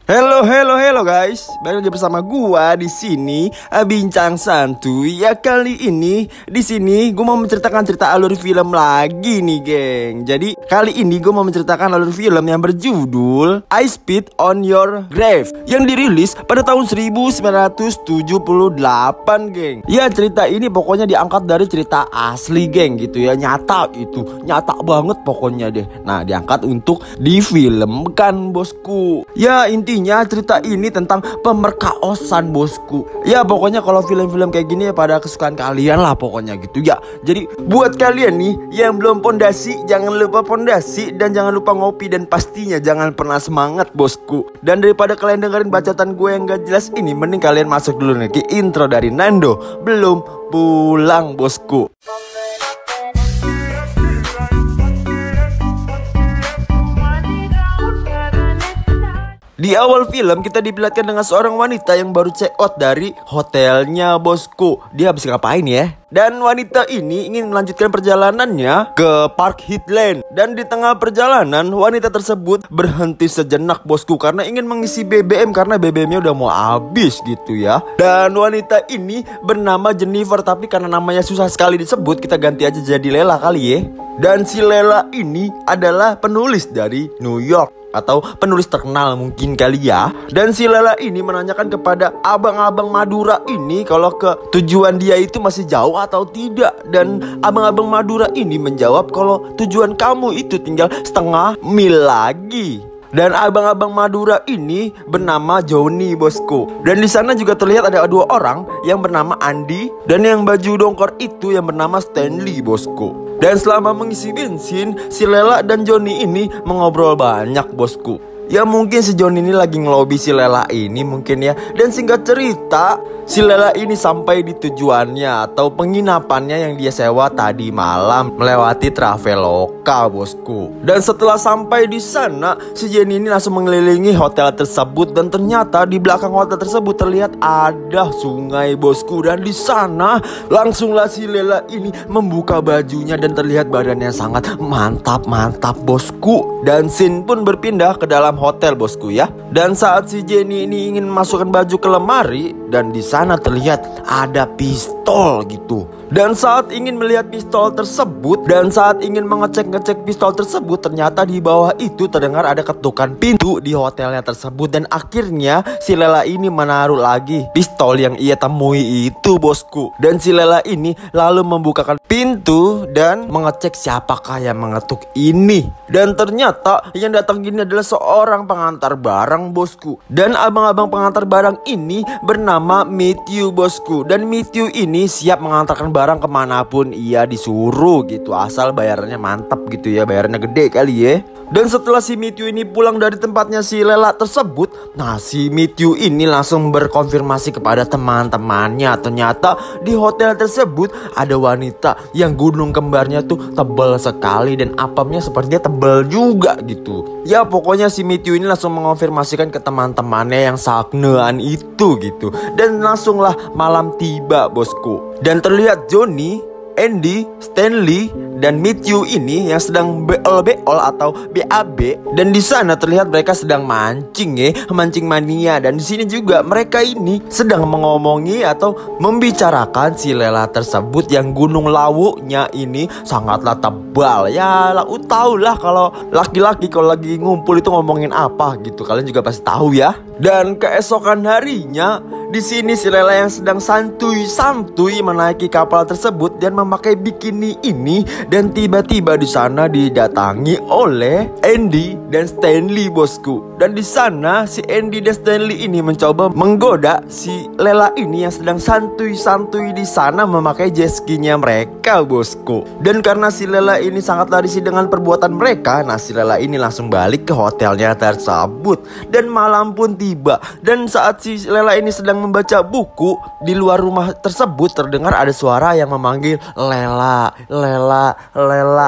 Hello guys, balik lagi bersama gua di sini bincang santuy. Ya kali ini di sini gua mau menceritakan cerita alur film lagi nih, geng. Jadi kali ini gua mau menceritakan alur film yang berjudul I Spit on Your Grave yang dirilis pada tahun 1978, geng. Ya cerita ini pokoknya diangkat dari cerita asli, geng, gitu ya. Nyata banget pokoknya deh. Nah, diangkat untuk difilmkan, bosku. Ya intinya cerita ini tentang pemerkaosan, bosku. Ya pokoknya kalau film-film kayak gini ya pada kesukaan kalian lah pokoknya gitu ya. Jadi buat kalian nih yang belum pondasi, jangan lupa pondasi dan jangan lupa ngopi, dan pastinya jangan pernah semangat, bosku. Dan daripada kalian dengerin bacotan gue yang gak jelas ini, mending kalian masuk dulu nih ke intro dari Nando Belum Pulang, bosku. Di awal film kita diperlihatkan dengan seorang wanita yang baru check out dari hotelnya, bosku. Dia habis ngapain ya? Dan wanita ini ingin melanjutkan perjalanannya ke Park Headland. Dan di tengah perjalanan wanita tersebut berhenti sejenak, bosku, karena ingin mengisi BBM karena BBM-nya udah mau habis gitu ya. Dan wanita ini bernama Jennifer, tapi karena namanya susah sekali disebut, kita ganti aja jadi Lela kali ya. Dan si Lela ini adalah penulis dari New York, atau penulis terkenal mungkin kali ya. Dan si Lela ini menanyakan kepada abang-abang Madura ini kalau ke tujuan dia itu masih jauh atau tidak. Dan abang-abang Madura ini menjawab kalau tujuan kamu itu tinggal setengah mil lagi. Dan abang-abang Madura ini bernama Johnny, bosku. Dan di sana juga terlihat ada dua orang yang bernama Andy dan yang baju dongkor itu yang bernama Stanley, bosku. Dan selama mengisi bensin, si Lela dan Johnny ini mengobrol banyak, bosku. Ya mungkin si Johnny ini lagi ngelobi si Lela ini mungkin ya. Dan singkat cerita, si Lela ini sampai di tujuannya atau penginapannya yang dia sewa tadi malam melewati Traveloka, bosku. Dan setelah sampai di sana, si Jenny ini langsung mengelilingi hotel tersebut. Dan ternyata di belakang hotel tersebut terlihat ada sungai, bosku. Dan di sana langsunglah si Lela ini membuka bajunya dan terlihat badannya sangat mantap, bosku. Dan scene pun berpindah ke dalam hotel, bosku ya. Dan saat si Jenny ini ingin memasukkan baju ke lemari, dan di sana terlihat ada pistol gitu. Dan saat ingin melihat pistol tersebut dan saat ingin mengecek pistol tersebut, ternyata di bawah itu terdengar ada ketukan pintu di hotelnya tersebut. Dan akhirnya si Lela ini menaruh lagi pistol yang ia temui itu, bosku. Dan si Lela ini lalu membukakan pintu dan mengecek siapakah yang mengetuk ini. Dan ternyata yang datang ini adalah seorang pengantar barang, bosku. Dan abang-abang pengantar barang ini bernama Matthew, bosku. Dan Matthew ini siap mengantarkan barang kemanapun ia disuruh gitu, asal bayarannya mantap gitu ya, bayarannya gede kali ya. Dan setelah si Matthew ini pulang dari tempatnya si Lela tersebut, nah si Matthew ini langsung berkonfirmasi kepada teman-temannya. Ternyata di hotel tersebut ada wanita yang gunung kembarnya tuh tebal sekali dan apamnya sepertinya tebal juga gitu. Ya pokoknya si Matthew ini langsung mengonfirmasikan ke teman-temannya yang saknean itu gitu. Dan langsunglah malam tiba, bosku. Dan terlihat Johnny, Andy, Stanley, dan Matthew ini yang sedang beol-beol atau BAB. Dan di sana terlihat mereka sedang mancing ya, mancing mania. Dan di sini juga mereka ini sedang mengomongi atau membicarakan si Lela tersebut yang gunung lawuknya ini sangatlah tebal. Ya lau tau lah kalau laki-laki kalau lagi ngumpul itu ngomongin apa gitu. Kalian juga pasti tahu ya. Dan keesokan harinya, di sini si Lela yang sedang santuy menaiki kapal tersebut dan memakai bikini ini, dan tiba-tiba di sana didatangi oleh Andy dan Stanley, bosku. Dan di sana si Andy dan Stanley ini mencoba menggoda si Lela ini yang sedang santuy di sana memakai jet ski-nya mereka, bosku. Dan karena si Lela ini sangatlah risih dengan perbuatan mereka, nah si Lela ini langsung balik ke hotelnya tersebut. Dan malam pun tiba. Dan saat si Lela ini sedang membaca buku, di luar rumah tersebut terdengar ada suara yang memanggil Lela.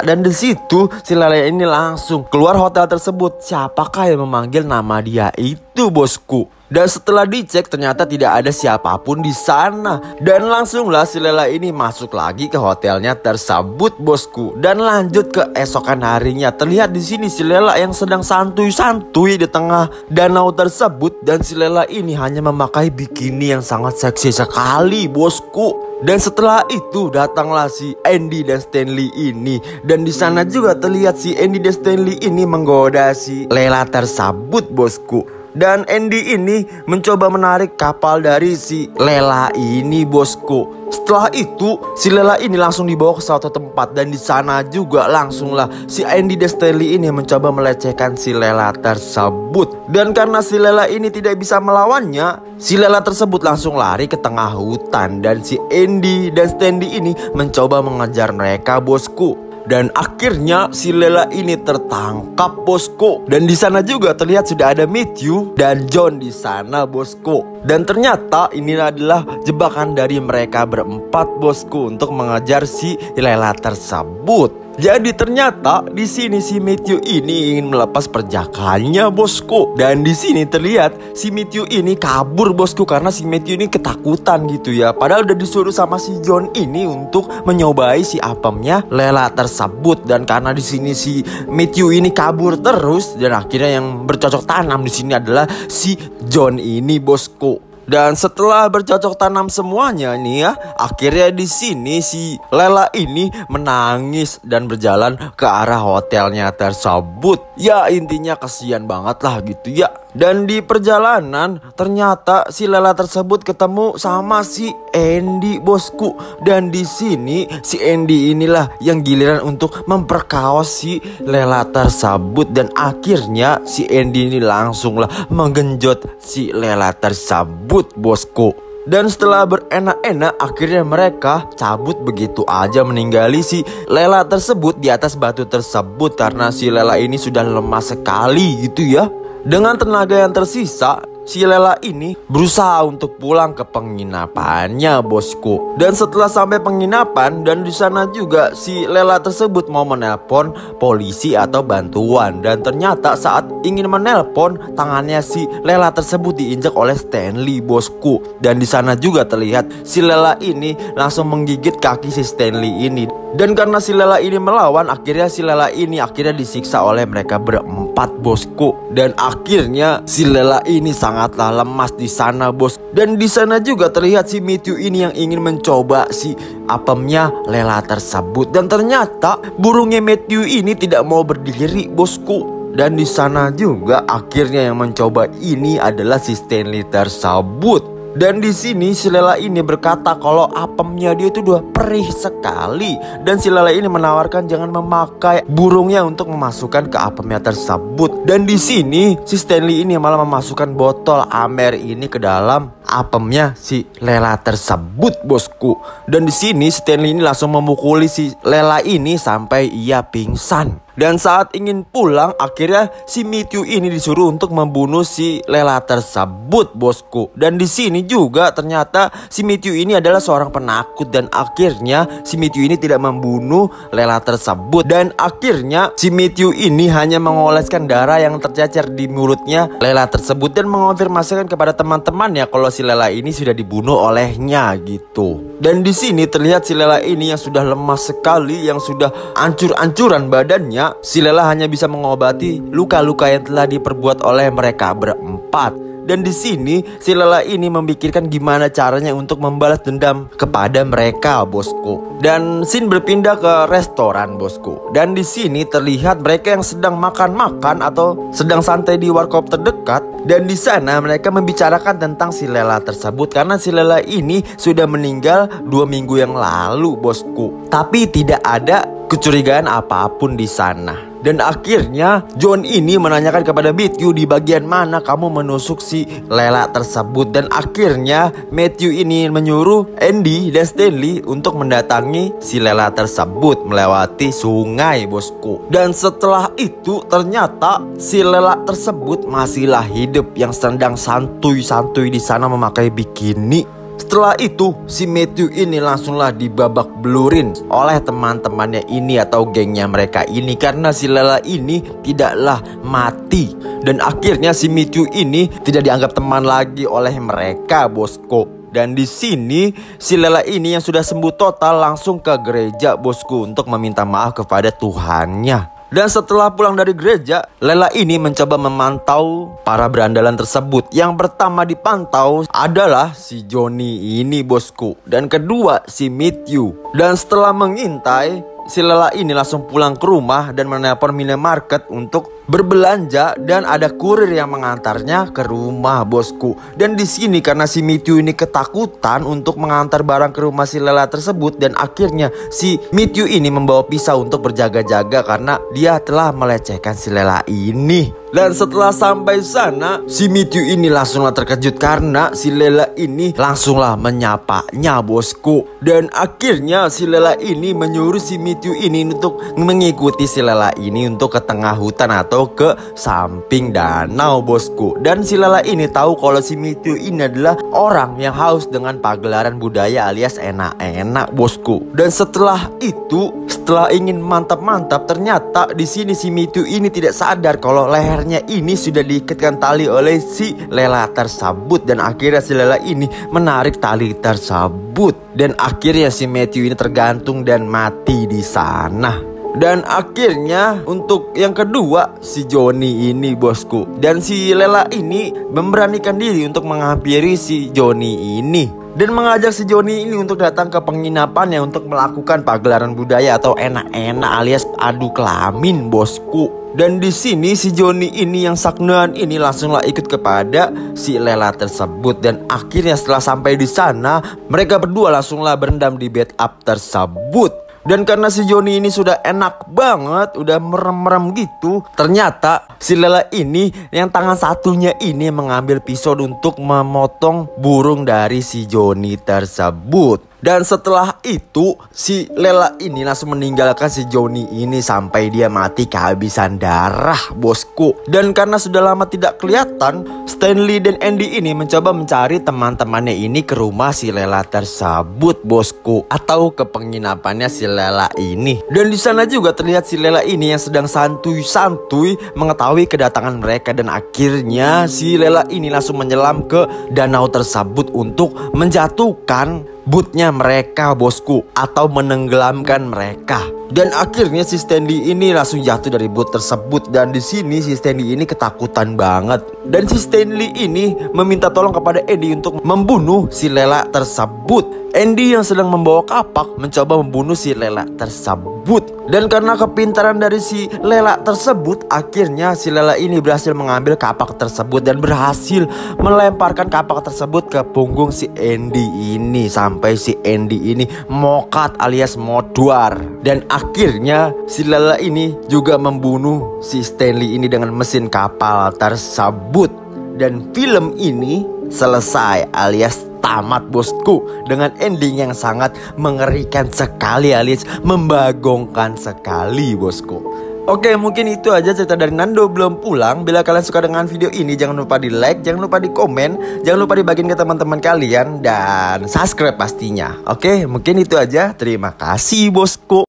Dan di situ si Lela ini langsung keluar hotel tersebut. Siapakah yang memanggil nama dia itu? itu bosku. Dan setelah dicek ternyata tidak ada siapapun di sana. Dan langsunglah si Lela ini masuk lagi ke hotelnya tersebut bosku. Dan lanjut ke esokan harinya. Terlihat di sini si Lela yang sedang santuy-santuy di tengah danau tersebut. Dan si Lela ini hanya memakai bikini yang sangat seksi sekali bosku. Dan setelah itu datanglah si Andy dan Stanley ini. Dan di sana juga terlihat si Andy dan Stanley ini menggoda si Lela tersebut bosku. Dan Andy ini mencoba menarik kapal dari si Lela ini bosku. Setelah itu si Lela ini langsung dibawa ke suatu tempat. Dan di sana juga langsunglah si Andy dan Stanley ini mencoba melecehkan si Lela tersebut. Dan karena si Lela ini tidak bisa melawannya, si Lela tersebut langsung lari ke tengah hutan. Dan si Andy dan Stanley ini mencoba mengejar mereka bosku. Dan akhirnya si Lela ini tertangkap bosku. Dan di sana juga terlihat sudah ada Matthew dan John di sana bosku. Dan ternyata ini adalah jebakan dari mereka berempat bosku untuk mengejar si Lela tersebut. Jadi ternyata di sini si Matthew ini ingin melepas perjakannya bosku. Dan di sini terlihat si Matthew ini kabur bosku karena si Matthew ini ketakutan gitu ya. Padahal udah disuruh sama si John ini untuk menyobai si apemnya Lela tersebut. Dan karena di sini si Matthew ini kabur terus, dan akhirnya yang bercocok tanam di sini adalah si John ini bosku. Dan setelah bercocok tanam semuanya nih ya, akhirnya di sini si Lela ini menangis dan berjalan ke arah hotelnya tersebut. Ya intinya kasihan banget lah gitu ya. Dan di perjalanan ternyata si Lela tersebut ketemu sama si Andy bosku. Dan di sini si Andy inilah yang giliran untuk memperkaos si Lela tersebut. Dan akhirnya si Andy ini langsunglah menggenjot si Lela tersebut bosku. Dan setelah berenak-enak akhirnya mereka cabut begitu aja, meninggali si Lela tersebut di atas batu tersebut. Karena si Lela ini sudah lemah sekali gitu ya. Dengan tenaga yang tersisa, si Lela ini berusaha untuk pulang ke penginapannya bosku. Dan setelah sampai penginapan, dan di sana juga si Lela tersebut mau menelpon polisi atau bantuan. Dan ternyata saat ingin menelpon, tangannya si Lela tersebut diinjak oleh Stanley bosku. Dan di sana juga terlihat si Lela ini langsung menggigit kaki si Stanley ini. Dan karena si Lela ini melawan, akhirnya si Lela ini disiksa oleh mereka berempat bosku. Dan akhirnya si Lela ini sangatlah lemas di sana bos. Dan di sana juga terlihat si Matthew ini yang ingin mencoba si apemnya Lela tersebut. Dan ternyata burungnya Matthew ini tidak mau berdiri bosku. Dan di sana juga akhirnya yang mencoba ini adalah si Stanley tersebut. Dan di sini si Lela ini berkata kalau apemnya dia itu udah perih sekali. Dan si Lela ini menawarkan jangan memakai burungnya untuk memasukkan ke apemnya tersebut. Dan di sini si Stanley ini malah memasukkan botol Amer ini ke dalam apemnya si Lela tersebut bosku. Dan di sini Stanley ini langsung memukuli si Lela ini sampai ia pingsan. Dan saat ingin pulang, akhirnya si Matthew ini disuruh untuk membunuh si Lela tersebut bosku. Dan di sini juga ternyata si Matthew ini adalah seorang penakut. Dan akhirnya si Matthew ini tidak membunuh Lela tersebut. Dan akhirnya si Matthew ini hanya mengoleskan darah yang tercecer di mulutnya Lela tersebut. Dan mengonfirmasikan kepada teman-temannya kalau si Lela ini sudah dibunuh olehnya gitu. Dan di sini terlihat si Lela ini yang sudah lemas sekali, yang sudah ancur-ancuran badannya. Si Lela hanya bisa mengobati luka-luka yang telah diperbuat oleh mereka berempat. Dan di sini si Lela ini memikirkan gimana caranya untuk membalas dendam kepada mereka bosku. Dan scene berpindah ke restoran bosku. Dan di sini terlihat mereka yang sedang makan-makan atau sedang santai di warkop terdekat. Dan di sana mereka membicarakan tentang si Lela tersebut. Karena si Lela ini sudah meninggal 2 minggu yang lalu bosku. Tapi tidak ada kecurigaan apapun di sana. Dan akhirnya John ini menanyakan kepada Matthew di bagian mana kamu menusuk si Lela tersebut. Dan akhirnya Matthew ini menyuruh Andy dan Stanley untuk mendatangi si Lela tersebut melewati sungai bosku. Dan setelah itu ternyata si Lela tersebut masihlah hidup, yang sedang santuy-santuy di sana memakai bikini. Setelah itu si Matthew ini langsunglah dibabak belurin oleh teman-temannya ini atau gengnya mereka ini, karena si Lela ini tidaklah mati. Dan akhirnya si Matthew ini tidak dianggap teman lagi oleh mereka, bosku. Dan di sini si Lela ini yang sudah sembuh total langsung ke gereja, bosku, untuk meminta maaf kepada Tuhannya. Dan setelah pulang dari gereja, Lela ini mencoba memantau para berandalan tersebut. Yang pertama dipantau adalah si Johnny ini, bosku. Dan kedua si Matthew. Dan setelah mengintai, si Lela ini langsung pulang ke rumah dan menelpon minimarket untuk berbelanja, dan ada kurir yang mengantarnya ke rumah, bosku. Dan di sini karena si Matthew ini ketakutan untuk mengantar barang ke rumah si Lela tersebut, dan akhirnya si Matthew ini membawa pisau untuk berjaga-jaga karena dia telah melecehkan si Lela ini. Dan setelah sampai sana, si Matthew ini langsunglah terkejut karena si Lela ini langsunglah menyapanya, bosku. Dan akhirnya si Lela ini menyuruh si Matthew ini untuk mengikuti si Lela ini untuk ke tengah hutan atau ke samping danau, bosku. Dan si Lela ini tahu kalau si Matthew ini adalah orang yang haus dengan pagelaran budaya alias enak-enak, bosku. Dan setelah itu, setelah ingin mantap-mantap, ternyata di sini si Matthew ini tidak sadar kalau lehernya ini sudah diikatkan tali oleh si Lela tersebut. Dan akhirnya si Lela ini menarik tali tersebut, dan akhirnya si Matthew ini tergantung dan mati di sana. Dan akhirnya untuk yang kedua si Johnny ini, bosku. Dan si Lela ini memberanikan diri untuk menghampiri si Johnny ini dan mengajak si Johnny ini untuk datang ke penginapannya untuk melakukan pagelaran budaya atau enak-enak alias adu kelamin, bosku. Dan di sini si Johnny ini yang saknoan ini langsunglah ikut kepada si Lela tersebut. Dan akhirnya setelah sampai di sana, mereka berdua langsunglah berendam di bed up tersebut. Dan karena si Johnny ini sudah enak banget, udah merem-merem gitu, ternyata si Lela ini yang tangan satunya ini mengambil pisau untuk memotong burung dari si Johnny tersebut. Dan setelah itu si Lela ini langsung meninggalkan si Johnny ini sampai dia mati kehabisan darah, bosku. Dan karena sudah lama tidak kelihatan, Stanley dan Andy ini mencoba mencari teman-temannya ini ke rumah si Lela tersebut, bosku, atau ke penginapannya si Lela ini. Dan di sana juga terlihat si Lela ini yang sedang santuy-santuy mengetahui kedatangan mereka. Dan akhirnya si Lela ini langsung menyelam ke danau tersebut untuk menjatuhkan bootnya mereka, bosku, atau menenggelamkan mereka. Dan akhirnya si Stanley ini langsung jatuh dari boot tersebut. Dan di sini si Stanley ini ketakutan banget. Dan si Stanley ini meminta tolong kepada Andy untuk membunuh si Lela tersebut. Andy yang sedang membawa kapak mencoba membunuh si Lela tersebut. Dan karena kepintaran dari si Lela tersebut, akhirnya si Lela ini berhasil mengambil kapak tersebut dan berhasil melemparkan kapak tersebut ke punggung si Andy ini, sampai si Andy ini mokat alias moduar. Dan akhirnya si Lela ini juga membunuh si Stanley ini dengan mesin kapal tersebut. Dan film ini selesai alias tamat, bosku, dengan ending yang sangat mengerikan sekali alias membagongkan sekali, bosku. Oke, mungkin itu aja cerita dari Nando belum pulang. Bila kalian suka dengan video ini, jangan lupa di like, jangan lupa di komen, jangan lupa dibagiin ke teman-teman kalian, dan subscribe pastinya. Oke, mungkin itu aja. Terima kasih, bosku.